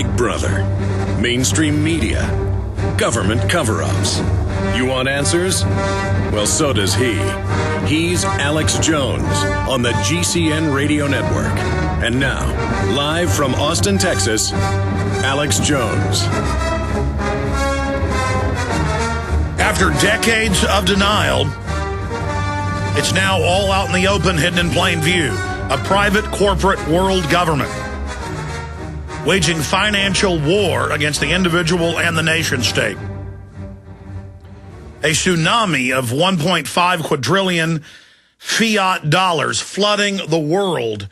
Big Brother, mainstream media, government cover-ups. You want answers? Well, so does he. He's Alex Jones on the GCN Radio Network. And now, live from Austin, Texas, Alex Jones. After decades of denial, it's now all out in the open, hidden in plain view. A private corporate world government waging financial war against the individual and the nation state. A tsunami of 1.5 quadrillion fiat dollars flooding the world.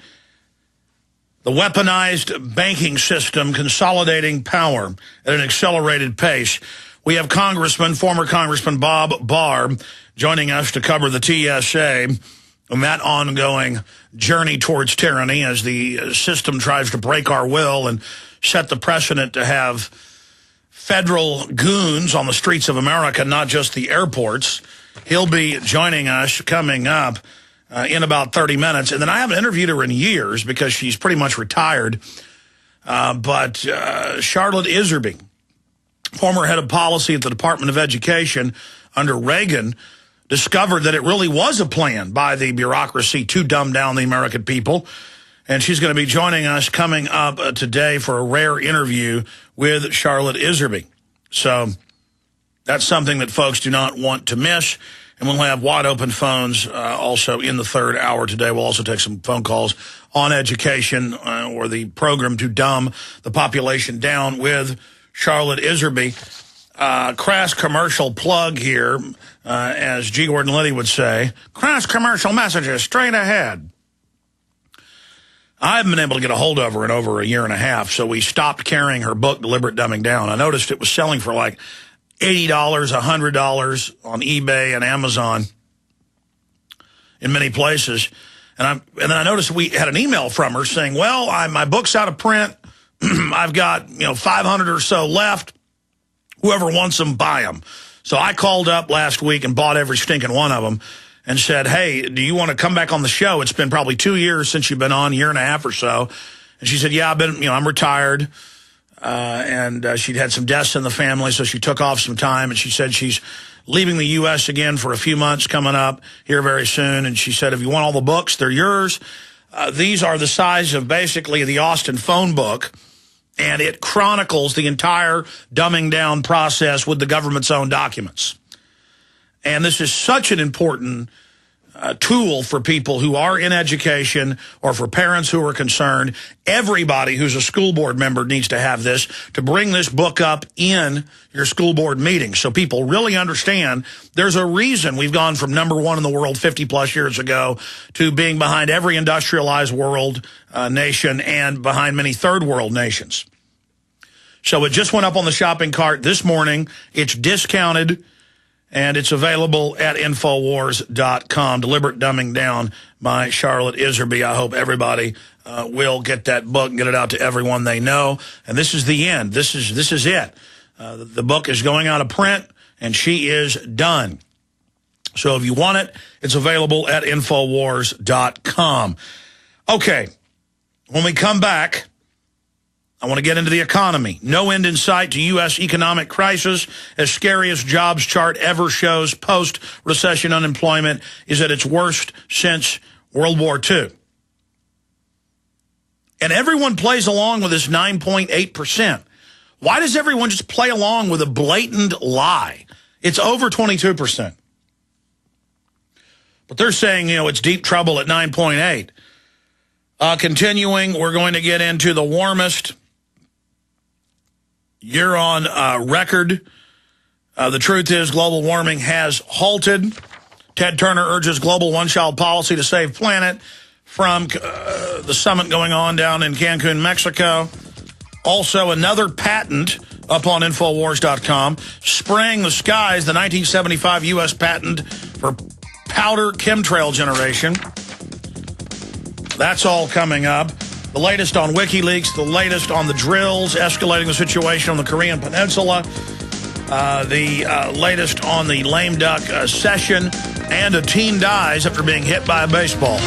The weaponized banking system consolidating power at an accelerated pace. We have former Congressman Bob Barr joining us to cover the TSA and that ongoing journey towards tyranny as the system tries to break our will and set the precedent to have federal goons on the streets of America, not just the airports. He'll be joining us coming up in about 30 minutes. And then I haven't interviewed her in years because she's pretty much retired. But Charlotte Iserbyt, former head of policy at the Department of Education under Reagan, discovered that it really was a plan by the bureaucracy to dumb down the American people. And she's going to be joining us coming up today for a rare interview with Charlotte Iserbyt. So that's something that folks do not want to miss. And we'll have wide open phones also in the third hour today. We'll also take some phone calls on education or the program to dumb the population down with Charlotte Iserbyt. Crass commercial plug here, as G. Gordon Liddy would say. Crass commercial messages straight ahead. I haven't been able to get a hold of her in over a year and a half, so we stopped carrying her book, Deliberate Dumbing Down. I noticed it was selling for like $80, $100 on eBay and Amazon in many places. And then I noticed we had an email from her saying, well, my book's out of print. I've got 500 or so left. Whoever wants them, buy them. So I called up last week and bought every stinking one of them and said, hey, do you want to come back on the show? It's been probably 2 years since you've been on, year and a half or so. And she said, yeah, I'm retired. And she'd had some deaths in the family, so she took off some time. And she said she's leaving the U.S. again for a few months coming up here very soon. And she said, if you want all the books, they're yours. These are the size of basically the Austin phone book. And it chronicles the entire dumbing down process with the government's own documents. And this is such an important tool for people who are in education or for parents who are concerned. Everybody who's a school board member needs to have this, to bring this book up in your school board meetings so people really understand there's a reason we've gone from #1 in the world 50-plus years ago to being behind every industrialized world nation and behind many third world nations. So it just went up on the shopping cart this morning. It's discounted. And it's available at Infowars.com. Deliberate Dumbing Down by Charlotte Iserbyt. I hope everybody will get that book and get it out to everyone they know. And this is the end. This is it. The book is going out of print, and she is done. So if you want it, it's available at Infowars.com. Okay, when we come back, I want to get into the economy. No end in sight to U.S. economic crisis. As scary as jobs chart ever shows, post-recession unemployment is at its worst since World War II. And everyone plays along with this 9.8%. Why does everyone just play along with a blatant lie? It's over 22%. But they're saying, it's deep trouble at 9.8. Continuing, we're going to get into the warmest year on record. The truth is global warming has halted. Ted Turner urges global one-child policy to save planet from the summit going on down in Cancun, Mexico. Also, another patent up on Infowars.com, spraying the skies, the 1975 U.S. patent for powder chemtrail generation. That's all coming up. The latest on WikiLeaks, the latest on the drills, escalating the situation on the Korean Peninsula, the latest on the lame duck session, and a teen dies after being hit by a baseball.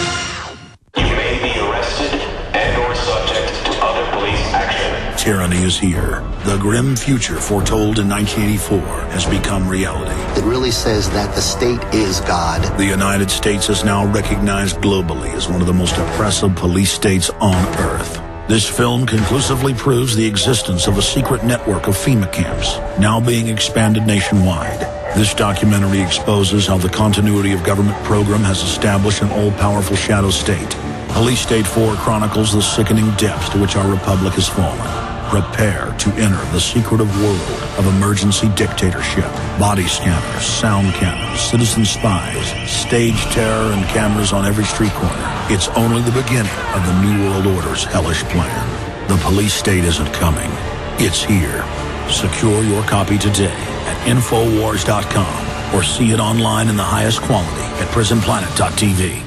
You may be arrested and or subject to other police action. Tyranny is here. The grim future foretold in 1984 has become reality. It really says that the state is God. The United States is now recognized globally as one of the most oppressive police states on Earth. This film conclusively proves the existence of a secret network of FEMA camps, now being expanded nationwide. This documentary exposes how the continuity of government program has established an all-powerful shadow state. Police State 4 chronicles the sickening depths to which our republic has fallen. Prepare to enter the secretive world of emergency dictatorship. Body scanners, sound cannons, citizen spies, stage terror, and cameras on every street corner. It's only the beginning of the New World Order's hellish plan. The police state isn't coming. It's here. Secure your copy today at Infowars.com or see it online in the highest quality at PrisonPlanet.tv.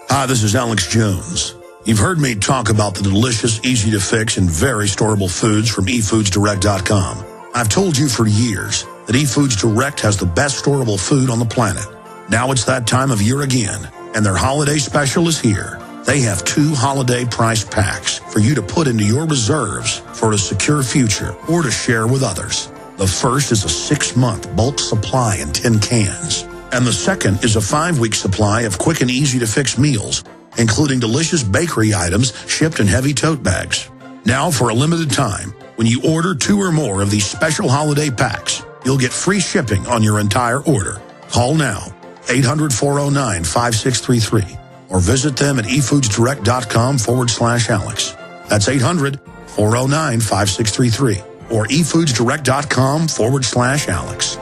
Hi, this is Alex Jones. You've heard me talk about the delicious, easy-to-fix, and very storable foods from eFoodsDirect.com. I've told you for years that eFoods Direct has the best storable food on the planet. Now it's that time of year again, and their holiday special is here. They have 2 holiday price packs for you to put into your reserves for a secure future or to share with others. The first is a 6-month bulk supply in 10 cans. And the second is a 5-week supply of quick and easy-to-fix meals, including delicious bakery items shipped in heavy tote bags. Now, for a limited time, when you order 2 or more of these special holiday packs, you'll get free shipping on your entire order. Call now, 800-409-5633, or visit them at efoodsdirect.com/Alex. That's 800-409-5633, or efoodsdirect.com/Alex.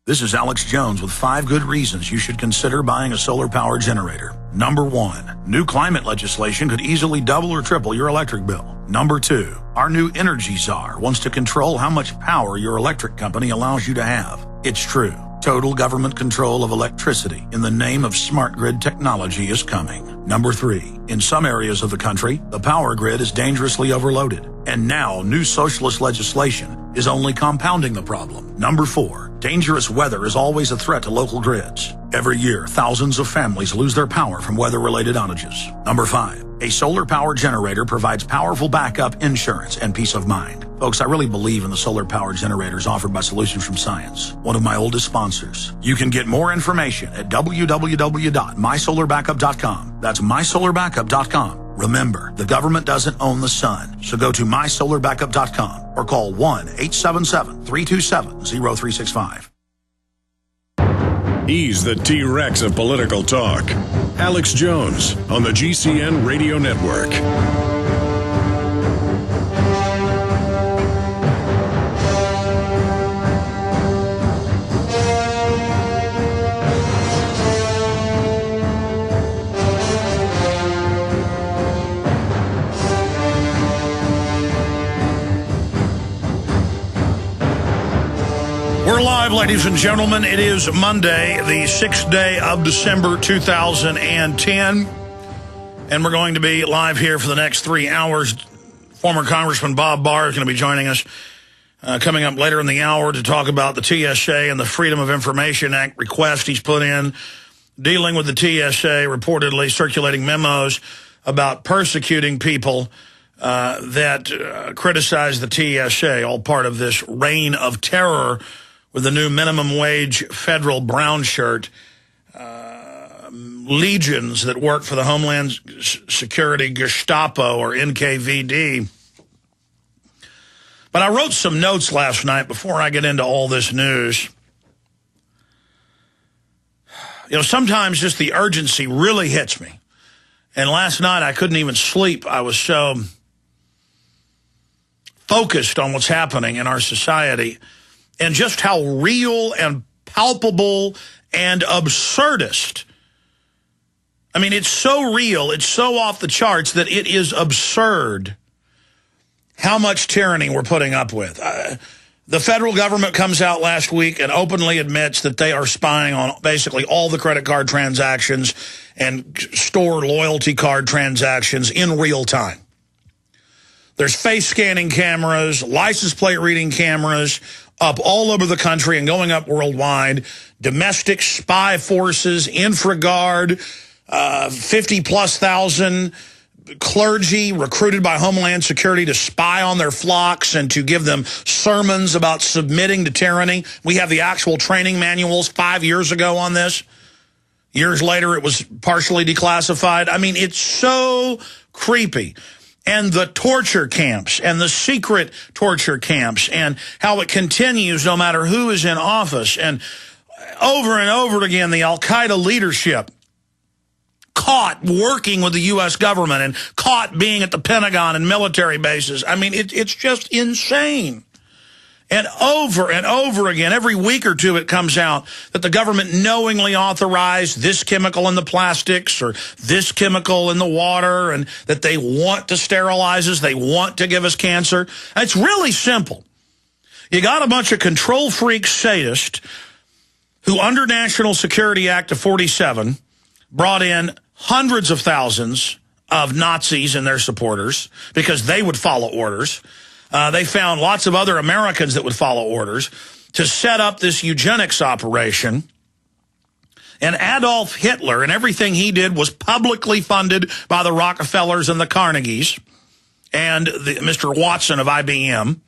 This is Alex Jones with 5 good reasons you should consider buying a solar power generator. Number 1, new climate legislation could easily double or triple your electric bill. Number 2, our new energy czar wants to control how much power your electric company allows you to have. It's true. Total government control of electricity in the name of smart grid technology is coming. Number 3, in some areas of the country, the power grid is dangerously overloaded. And now new socialist legislation is only compounding the problem. Number 4, dangerous weather is always a threat to local grids. Every year, thousands of families lose their power from weather-related outages. Number 5, a solar power generator provides powerful backup insurance and peace of mind. Folks, I really believe in the solar power generators offered by Solutions from Science, one of my oldest sponsors. You can get more information at www.mysolarbackup.com. That's mysolarbackup.com. Remember, the government doesn't own the sun, so go to mysolarbackup.com or call 1-877-327-0365. He's the T-Rex of political talk. Alex Jones on the GCN Radio Network. We're live, ladies and gentlemen. It is Monday, the 6th day of December 2010, and we're going to be live here for the next 3 hours. Former Congressman Bob Barr is going to be joining us coming up later in the hour to talk about the TSA and the Freedom of Information Act request he's put in, dealing with the TSA reportedly circulating memos about persecuting people that criticize the TSA, all part of this reign of terror with the new minimum wage federal brown shirt legions that work for the Homeland Security Gestapo, or NKVD. But I wrote some notes last night before I get into all this news. You know, sometimes just the urgency really hits me. And last night I couldn't even sleep. I was so focused on what's happening in our society and just how real and palpable and absurdist. I mean, it's so real, it's so off the charts that it is absurd how much tyranny we're putting up with. The federal government comes out last week and openly admits that they are spying on basically all the credit card transactions and store loyalty card transactions in real time. There's face scanning cameras, license plate reading cameras up all over the country and going up worldwide. Domestic spy forces, InfraGard, 50+ thousand clergy recruited by Homeland Security to spy on their flocks and to give them sermons about submitting to tyranny. We have the actual training manuals 5 years ago on this. Years later, it was partially declassified. I mean, it's so creepy. And the torture camps and the secret torture camps and how it continues no matter who is in office. And over again, the al-Qaeda leadership caught working with the U.S. government and caught being at the Pentagon and military bases. I mean, it's just insane. And over again, every week or two it comes out that the government knowingly authorized this chemical in the plastics or this chemical in the water and that they want to sterilize us, they want to give us cancer. It's really simple. You got a bunch of control freak sadists who under National Security Act of 47 brought in hundreds of thousands of Nazis and their supporters because they would follow orders. They found lots of other Americans that would follow orders to set up this eugenics operation. And Adolf Hitler and everything he did was publicly funded by the Rockefellers and the Carnegies and Mr. Watson of IBM.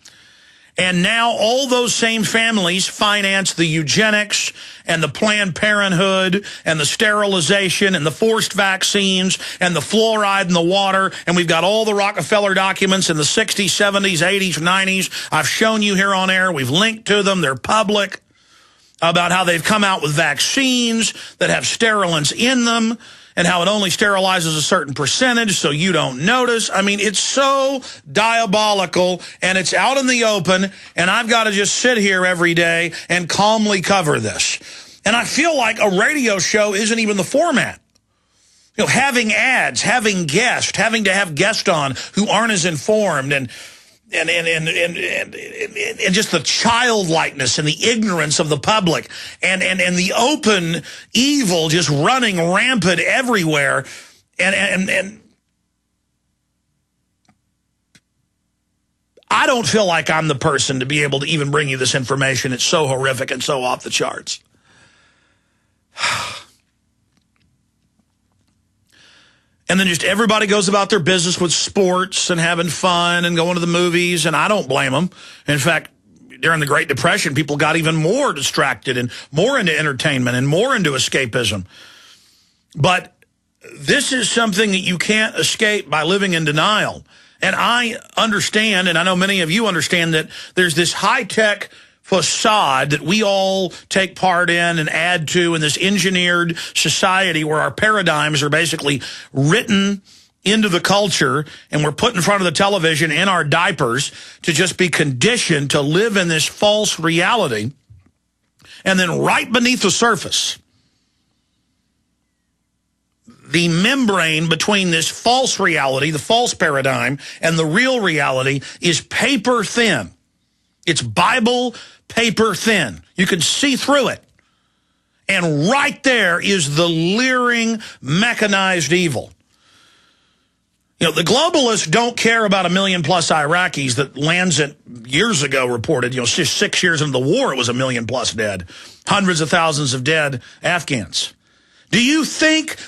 And now all those same families finance the eugenics and the Planned Parenthood and the sterilization and the forced vaccines and the fluoride in the water. And we've got all the Rockefeller documents in the 60s, 70s, 80s, 90s. I've shown you here on air. We've linked to them. They're public about how they've come out with vaccines that have sterilants in them and how it only sterilizes a certain percentage so you don't notice. I mean, it's so diabolical, and it's out in the open, and I've got to just sit here every day and calmly cover this. And I feel like a radio show isn't even the format. You know, having ads, having guests, having to have guests on who aren't as informed, and just the childlikeness and the ignorance of the public and the open evil just running rampant everywhere. And I don't feel like I'm the person to be able to even bring you this information. It's so horrific and so off the charts. And then just everybody goes about their business with sports and having fun and going to the movies, and I don't blame them. In fact, during the Great Depression, people got even more distracted and more into entertainment and more into escapism. But this is something that you can't escape by living in denial. And I understand, and I know many of you understand, that there's this high-tech facade that we all take part in and add to in this engineered society where our paradigms are basically written into the culture and we're put in front of the television in our diapers to just be conditioned to live in this false reality. And then right beneath the surface, the membrane between this false reality, the false paradigm, and the real reality is paper thin. It's Bible paper thin. You can see through it. And right there is the leering, mechanized evil. You know, the globalists don't care about 1 million+ Iraqis that Lancet years ago reported, you know, 6 years into the war, it was 1 million+ dead. Hundreds of thousands of dead Afghans. Do you think